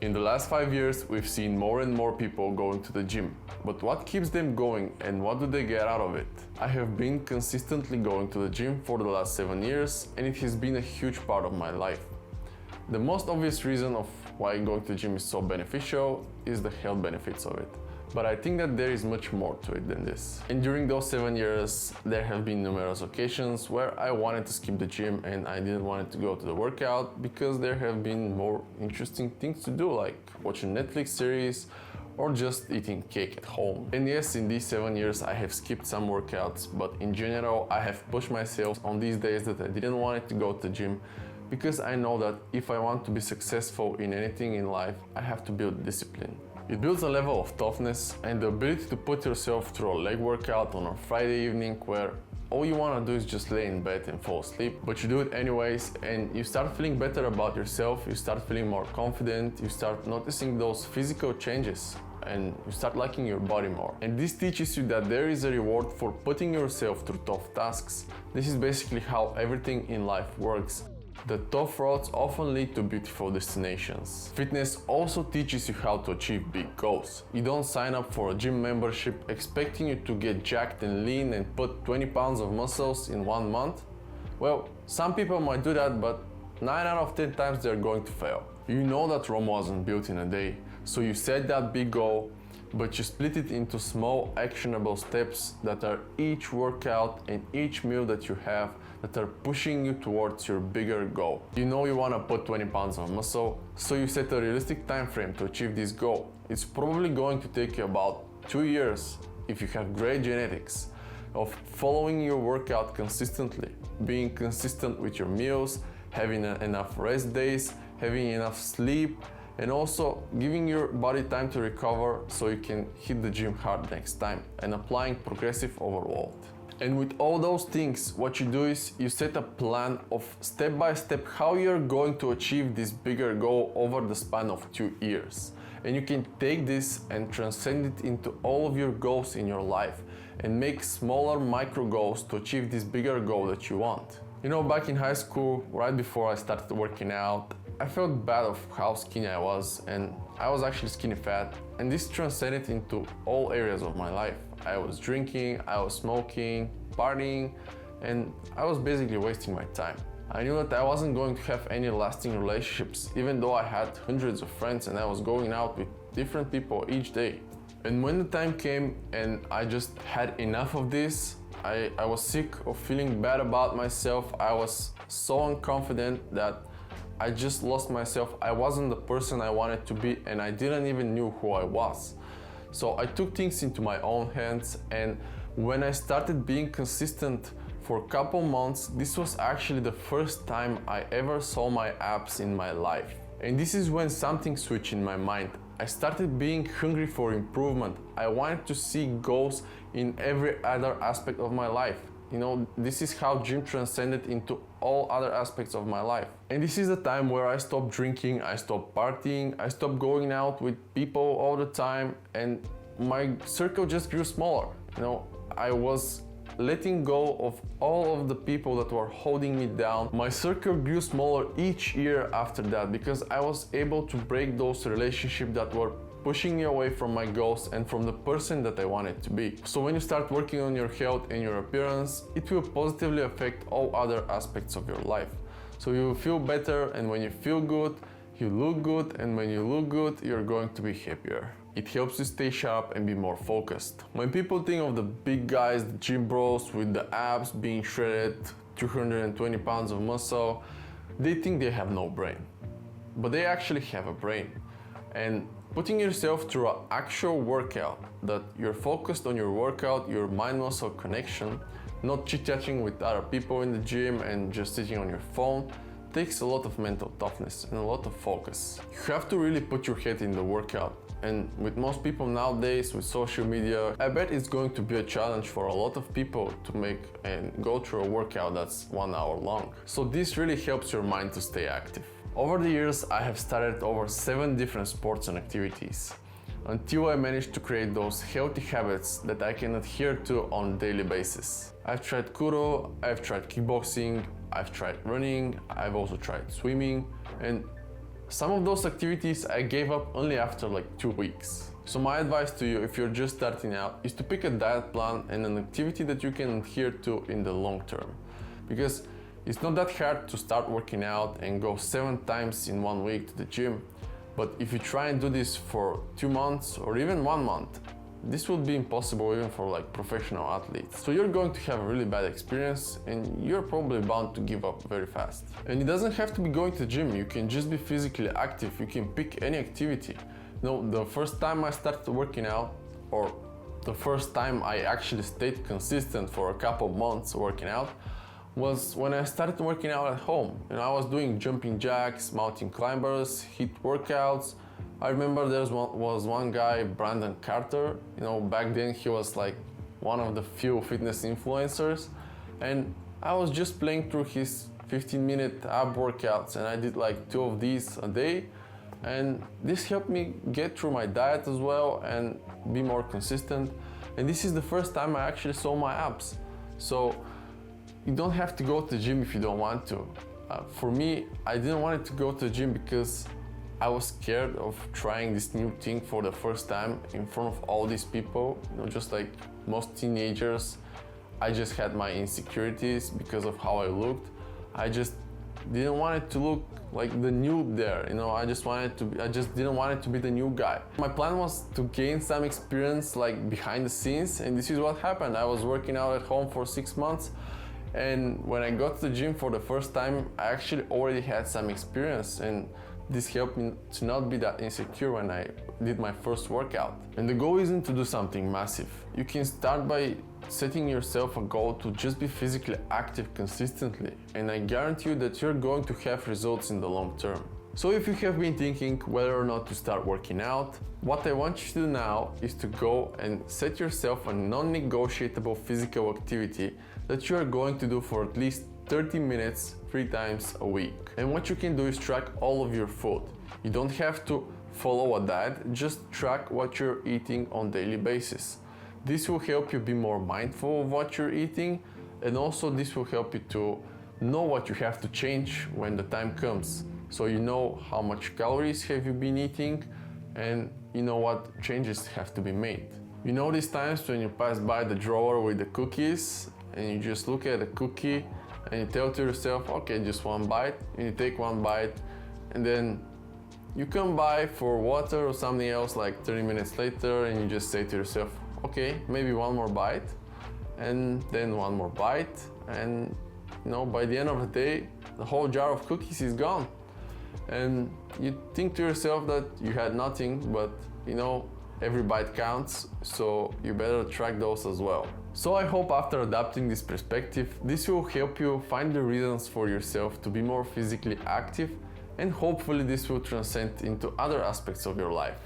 In the last 5 years, we've seen more and more people going to the gym. But what keeps them going and what do they get out of it? I have been consistently going to the gym for the last 7 years and it has been a huge part of my life. The most obvious reason of why going to the gym is so beneficial is the health benefits of it. But I think that there is much more to it than this. And during those 7 years, there have been numerous occasions where I wanted to skip the gym and I didn't want to go to the workout because there have been more interesting things to do, like watching Netflix series or just eating cake at home. And yes, in these 7 years I have skipped some workouts, but in general I have pushed myself on these days that I didn't want to go to the gym because I know that if I want to be successful in anything in life, I have to build discipline. It builds a level of toughness and the ability to put yourself through a leg workout on a Friday evening where all you want to do is just lay in bed and fall asleep, but you do it anyways and you start feeling better about yourself, you start feeling more confident, you start noticing those physical changes and you start liking your body more. And this teaches you that there is a reward for putting yourself through tough tasks. This is basically how everything in life works. The tough roads often lead to beautiful destinations. Fitness also teaches you how to achieve big goals. You don't sign up for a gym membership expecting you to get jacked and lean and put 20 pounds of muscles in 1 month. Well, some people might do that, but 9 out of 10 times they're going to fail. You know that Rome wasn't built in a day, so you set that big goal, but you split it into small actionable steps that are each workout and each meal that you have that are pushing you towards your bigger goal. You know you want to put 20 pounds of muscle, so you set a realistic time frame to achieve this goal. It's probably going to take you about 2 years if you have great genetics of following your workout consistently, being consistent with your meals, having enough rest days, having enough sleep, and also giving your body time to recover so you can hit the gym hard next time and applying progressive overload. And with all those things, what you do is you set a plan of step by step how you're going to achieve this bigger goal over the span of 2 years. And you can take this and transcend it into all of your goals in your life and make smaller micro goals to achieve this bigger goal that you want. You know, back in high school, right before I started working out, I felt bad of how skinny I was, and I was actually skinny fat, and this transcended into all areas of my life. I was drinking, I was smoking, partying, and I was basically wasting my time. I knew that I wasn't going to have any lasting relationships, even though I had hundreds of friends and I was going out with different people each day. And when the time came and I just had enough of this, I was sick of feeling bad about myself. I was so unconfident that I just lost myself. I wasn't the person I wanted to be and I didn't even knew who I was. So I took things into my own hands, and when I started being consistent for a couple months, this was actually the first time I ever saw my abs in my life. And this is when something switched in my mind. I started being hungry for improvement. I wanted to see goals in every other aspect of my life. You know, this is how gym transcended into all other aspects of my life. And this is the time where I stopped drinking, I stopped partying, I stopped going out with people all the time, and my circle just grew smaller. You know, I was letting go of all of the people that were holding me down. My circle grew smaller each year after that because I was able to break those relationships that were pushing me away from my goals and from the person that I wanted to be. So when you start working on your health and your appearance, it will positively affect all other aspects of your life. So you will feel better, and when you feel good, you look good, and when you look good, you're going to be happier. It helps you stay sharp and be more focused. When people think of the big guys, the gym bros with the abs being shredded, 220 pounds of muscle, they think they have no brain. But they actually have a brain. And putting yourself through an actual workout, that you're focused on your workout, your mind-muscle connection, not chit-chatting with other people in the gym and just sitting on your phone, takes a lot of mental toughness and a lot of focus. You have to really put your head in the workout. And with most people nowadays, with social media, I bet it's going to be a challenge for a lot of people to make and go through a workout that's 1 hour long. So this really helps your mind to stay active. Over the years, I have started over 7 different sports and activities until I managed to create those healthy habits that I can adhere to on a daily basis. I've tried Kuro, I've tried kickboxing, I've tried running, I've also tried swimming, and Some of those activities I gave up only after like 2 weeks. So my advice to you, if you're just starting out, is to pick a diet plan and an activity that you can adhere to in the long term. Because it's not that hard to start working out and go 7 times in 1 week to the gym. But if you try and do this for 2 months or even 1 month, this will be impossible even for like professional athletes. So you're going to have a really bad experience and you're probably bound to give up very fast. And it doesn't have to be going to the gym, you can just be physically active, you can pick any activity. You know, the first time I started working out, or the first time I actually stayed consistent for a couple of months working out, was when I started working out at home. You know, I was doing jumping jacks, mountain climbers, HIIT workouts. I remember there was one guy, Brandon Carter. You know, back then he was like one of the few fitness influencers, and I was just playing through his 15-minute ab workouts, and I did like 2 of these a day, and this helped me get through my diet as well and be more consistent. And this is the first time I actually saw my abs. So you don't have to go to the gym if you don't want to. For me, I didn't want to go to the gym because I was scared of trying this new thing for the first time in front of all these people. You know, just like most teenagers, I just had my insecurities because of how I looked. I just didn't want it to look like the noob there. You know, I just didn't want it to be the new guy. My plan was to gain some experience like behind the scenes, and this is what happened. I was working out at home for 6 months, and when I got to the gym for the first time, I actually already had some experience, and this helped me to not be that insecure when I did my first workout. And the goal isn't to do something massive. You can start by setting yourself a goal to just be physically active consistently, and I guarantee you that you're going to have results in the long term. So if you have been thinking whether or not to start working out, what I want you to do now is to go and set yourself a non-negotiable physical activity that you are going to do for at least 30 minutes 3 times a week. And what you can do is track all of your food. You don't have to follow a diet, just track what you're eating on a daily basis. This will help you be more mindful of what you're eating, and also this will help you to know what you have to change when the time comes. So you know how much calories have you been eating, and you know what changes have to be made. You know these times when you pass by the drawer with the cookies and you just look at the cookie and you tell to yourself, okay, just 1 bite, and you take 1 bite, and then you come by for water or something else like 30 minutes later, and you just say to yourself, okay, maybe 1 more bite, and then 1 more bite, and you know, by the end of the day, the whole jar of cookies is gone. And you think to yourself that you had nothing, but you know, every bite counts, so you better track those as well. So I hope after adapting this perspective, this will help you find the reasons for yourself to be more physically active, and hopefully this will transcend into other aspects of your life.